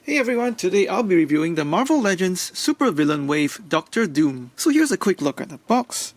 Hey everyone, today I'll be reviewing the Marvel Legends Super Villain Wave Doctor Doom. So here's a quick look at the box.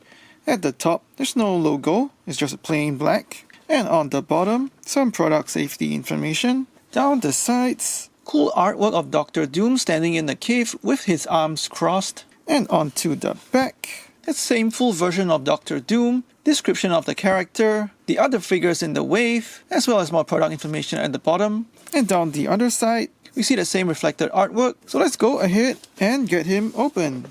At the top, there's no logo, it's just a plain black. And on the bottom, some product safety information. Down the sides, cool artwork of Doctor Doom standing in the cave with his arms crossed. And onto the back, the same full version of Doctor Doom, description of the character, the other figures in the wave, as well as more product information at the bottom. And down the other side, we see the same reflected artwork, so let's go ahead and get him open.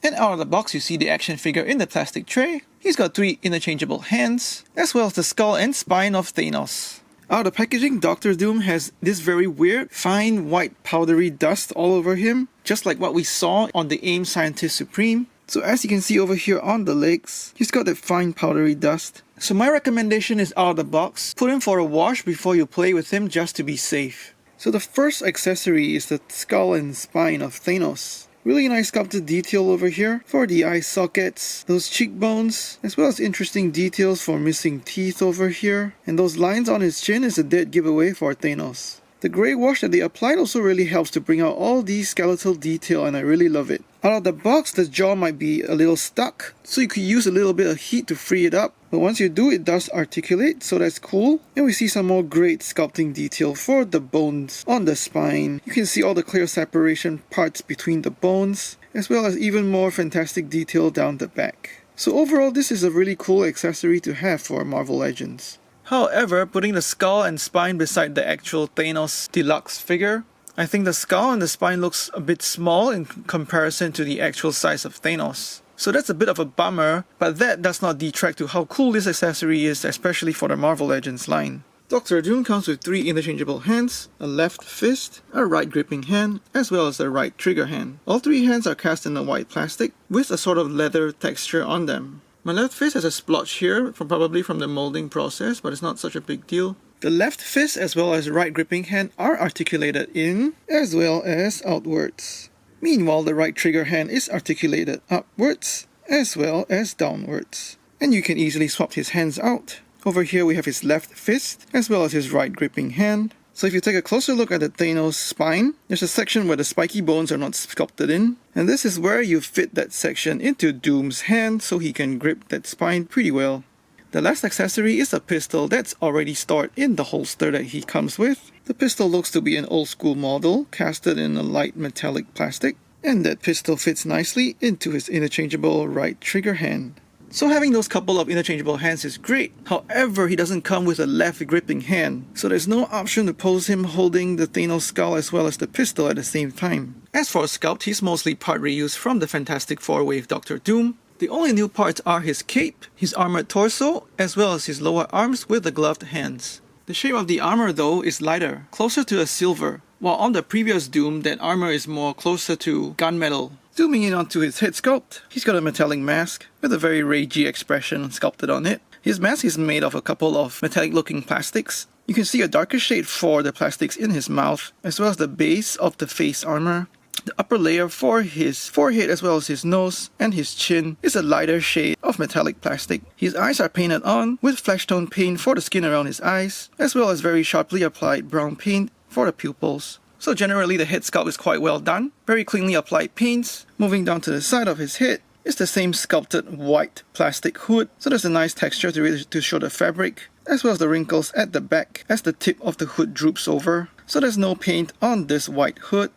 And out of the box you see the action figure in the plastic tray. He's got 3 interchangeable hands, as well as the skull and spine of Thanos. Out of the packaging, Doctor Doom has this very weird, fine white powdery dust all over him, just like what we saw on the AIM Scientist Supreme. So as you can see over here on the legs, he's got that fine powdery dust. So my recommendation is out of the box, put him for a wash before you play with him just to be safe. So the first accessory is the skull and spine of Thanos. Really nice sculpted detail over here for the eye sockets, those cheekbones, as well as interesting details for missing teeth over here. And those lines on his chin is a dead giveaway for Thanos. The grey wash that they applied also really helps to bring out all these skeletal detail, and I really love it. Out of the box, the jaw might be a little stuck, so you could use a little bit of heat to free it up. But once you do, it does articulate, so that's cool. And we see some more great sculpting detail for the bones on the spine. You can see all the clear separation parts between the bones, as well as even more fantastic detail down the back. So overall, this is a really cool accessory to have for Marvel Legends. However, putting the skull and spine beside the actual Thanos deluxe figure, I think the skull and the spine looks a bit small in comparison to the actual size of Thanos. So that's a bit of a bummer, but that does not detract to how cool this accessory is, especially for the Marvel Legends line. Doctor Doom comes with 3 interchangeable hands, a left fist, a right gripping hand, as well as a right trigger hand. All 3 hands are cast in a white plastic with a sort of leather texture on them. My left fist has a splotch here, probably from the molding process, but it's not such a big deal. The left fist as well as right gripping hand are articulated in as well as outwards. Meanwhile, the right trigger hand is articulated upwards as well as downwards. And you can easily swap his hands out. Over here we have his left fist as well as his right gripping hand. So if you take a closer look at the Thanos spine, there's a section where the spiky bones are not sculpted in. And this is where you fit that section into Doom's hand so he can grip that spine pretty well. The last accessory is a pistol that's already stored in the holster that he comes with. The pistol looks to be an old school model, casted in a light metallic plastic. And that pistol fits nicely into his interchangeable right trigger hand. So having those couple of interchangeable hands is great, however he doesn't come with a left gripping hand, so there's no option to pose him holding the Thanos skull as well as the pistol at the same time. As for Sculpt, he's mostly part reused from the Fantastic Four wave Doctor Doom. The only new parts are his cape, his armored torso, as well as his lower arms with the gloved hands. The shape of the armor though is lighter, closer to a silver, while on the previous Doom that armor is more closer to gunmetal. Zooming in onto his head sculpt, he's got a metallic mask with a very ragey expression sculpted on it. His mask is made of a couple of metallic looking plastics. You can see a darker shade for the plastics in his mouth, as well as the base of the face armor. The upper layer for his forehead as well as his nose and his chin is a lighter shade of metallic plastic. His eyes are painted on with flesh tone paint for the skin around his eyes, as well as very sharply applied brown paint for the pupils. So generally the head sculpt is quite well done, very cleanly applied paints. Moving down to the side of his head is the same sculpted white plastic hood, so there's a nice texture to show the fabric, as well as the wrinkles at the back as the tip of the hood droops over. So there's no paint on this white hood.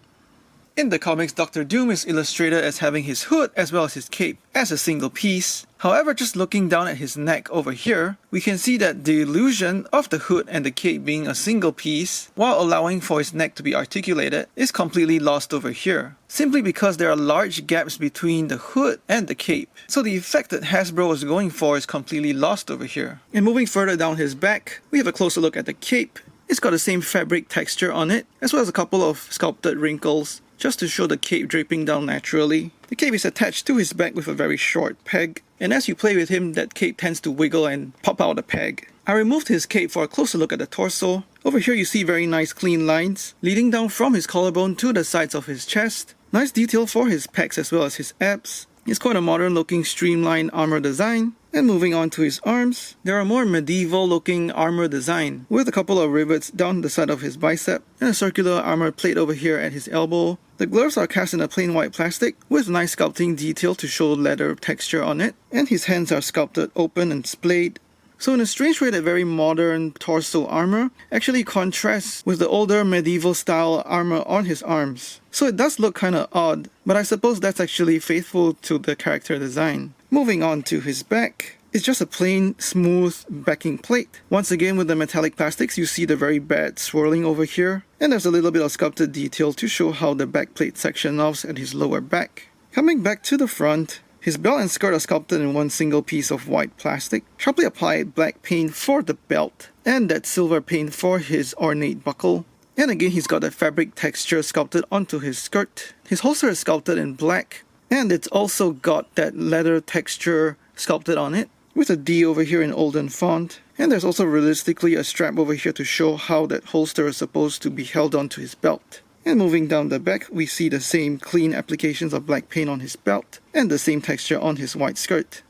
In the comics, Doctor Doom is illustrated as having his hood as well as his cape as a single piece. However, just looking down at his neck over here, we can see that the illusion of the hood and the cape being a single piece, while allowing for his neck to be articulated, is completely lost over here. Simply because there are large gaps between the hood and the cape. So the effect that Hasbro was going for is completely lost over here. And moving further down his back, we have a closer look at the cape. It's got the same fabric texture on it, as well as a couple of sculpted wrinkles, just to show the cape draping down naturally. The cape is attached to his back with a very short peg, and as you play with him, that cape tends to wiggle and pop out the peg. I removed his cape for a closer look at the torso. Over here you see very nice clean lines, leading down from his collarbone to the sides of his chest. Nice detail for his pecs as well as his abs. It's quite a modern looking streamlined armor design. And moving on to his arms, there are more medieval looking armor design with a couple of rivets down the side of his bicep and a circular armor plate over here at his elbow. The gloves are cast in a plain white plastic with nice sculpting detail to show leather texture on it, and his hands are sculpted open and splayed. So in a strange way, that very modern torso armor actually contrasts with the older medieval style armor on his arms. So it does look kinda odd, but I suppose that's actually faithful to the character design. Moving on to his back, it's just a plain, smooth backing plate. Once again, with the metallic plastics, you see the very bad swirling over here, and there's a little bit of sculpted detail to show how the back plate section off at his lower back. Coming back to the front, his belt and skirt are sculpted in one single piece of white plastic, sharply applied black paint for the belt, and that silver paint for his ornate buckle. And again, he's got that fabric texture sculpted onto his skirt. His holster is sculpted in black, and it's also got that leather texture sculpted on it, with a D over here in olden font. And there's also realistically a strap over here to show how that holster is supposed to be held onto his belt. And moving down the back, we see the same clean applications of black paint on his belt, and the same texture on his white skirt.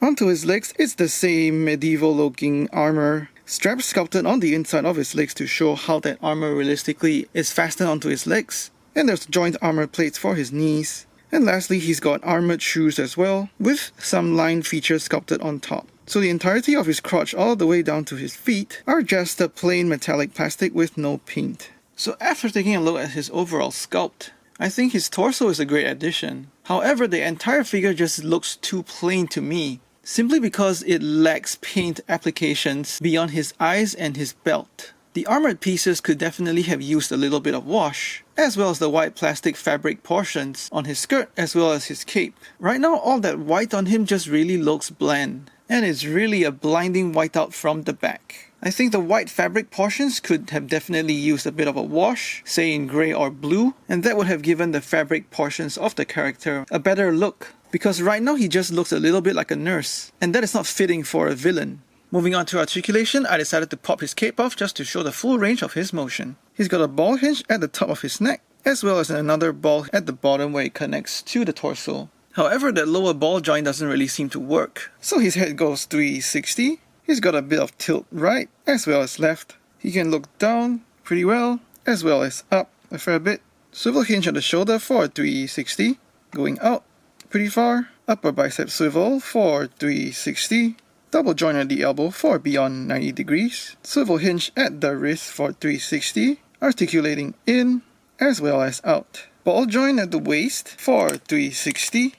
Onto his legs, it's the same medieval looking armor. Straps sculpted on the inside of his legs to show how that armor realistically is fastened onto his legs. And there's joint armor plates for his knees. And lastly, he's got armored shoes as well, with some line features sculpted on top. So the entirety of his crotch all the way down to his feet are just a plain metallic plastic with no paint. So after taking a look at his overall sculpt, I think his torso is a great addition. However, the entire figure just looks too plain to me, simply because it lacks paint applications beyond his eyes and his belt. The armored pieces could definitely have used a little bit of wash, as well as the white plastic fabric portions on his skirt as well as his cape. Right now, all that white on him just really looks bland, and it's really a blinding whiteout from the back. I think the white fabric portions could have definitely used a bit of a wash, say in grey or blue, and that would have given the fabric portions of the character a better look. Because right now he just looks a little bit like a nurse, and that is not fitting for a villain. Moving on to articulation, I decided to pop his cape off just to show the full range of his motion. He's got a ball hinge at the top of his neck, as well as another ball at the bottom where it connects to the torso. However, that lower ball joint doesn't really seem to work, so his head goes 360. He's got a bit of tilt right, as well as left. He can look down pretty well, as well as up a fair bit. Swivel hinge at the shoulder for 360. Going out pretty far. Upper bicep swivel for 360. Double joint at the elbow for beyond 90 degrees. Swivel hinge at the wrist for 360. Articulating in as well as out. Ball joint at the waist for 360.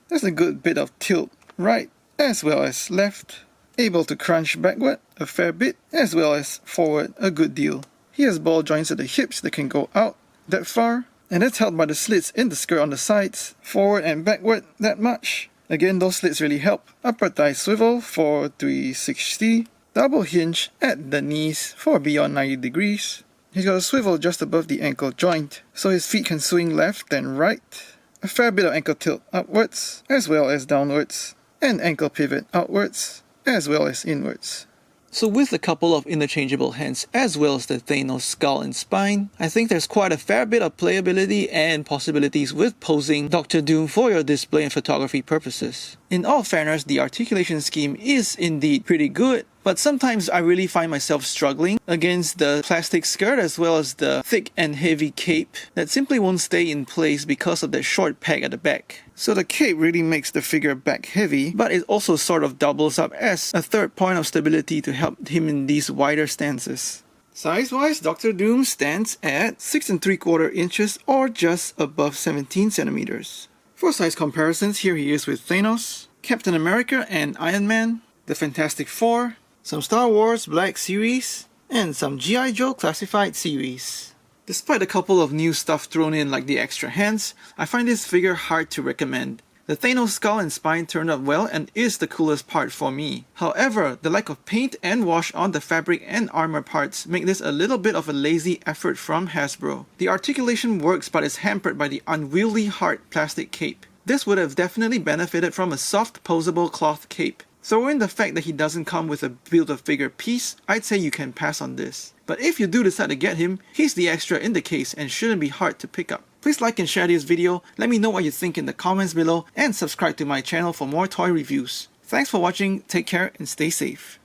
There's a good bit of tilt right as well as left. Able to crunch backward a fair bit as well as forward a good deal. He has ball joints at the hips that can go out that far, and that's held by the slits in the skirt on the sides, forward and backward that much. Again, those slits really help. Upper thigh swivel for 360. Double hinge at the knees for beyond 90 degrees. He's got a swivel just above the ankle joint, so his feet can swing left and right. A fair bit of ankle tilt upwards, as well as downwards. And ankle pivot outwards, as well as inwards. So with a couple of interchangeable hands as well as the Thanos skull and spine, I think there's quite a fair bit of playability and possibilities with posing Dr. Doom for your display and photography purposes. In all fairness, the articulation scheme is indeed pretty good, but sometimes I really find myself struggling against the plastic skirt as well as the thick and heavy cape that simply won't stay in place because of the short peg at the back. So the cape really makes the figure back heavy, but it also sort of doubles up as a third point of stability to help him in these wider stances. Size-wise, Dr. Doom stands at 6 3/4 inches or just above 17 centimeters. For size comparisons, here he is with Thanos, Captain America and Iron Man, the Fantastic Four, some Star Wars Black Series, and some G.I. Joe Classified Series. Despite a couple of new stuff thrown in like the extra hands, I find this figure hard to recommend. The Thanos skull and spine turned out well and is the coolest part for me. However, the lack of paint and wash on the fabric and armor parts make this a little bit of a lazy effort from Hasbro. The articulation works but is hampered by the unwieldy hard plastic cape. This would have definitely benefited from a soft posable cloth cape. Throw in the fact that he doesn't come with a build-a-figure piece, I'd say you can pass on this. But if you do decide to get him, he's the extra in the case and shouldn't be hard to pick up. Please like and share this video, let me know what you think in the comments below, and subscribe to my channel for more toy reviews. Thanks for watching, take care and stay safe.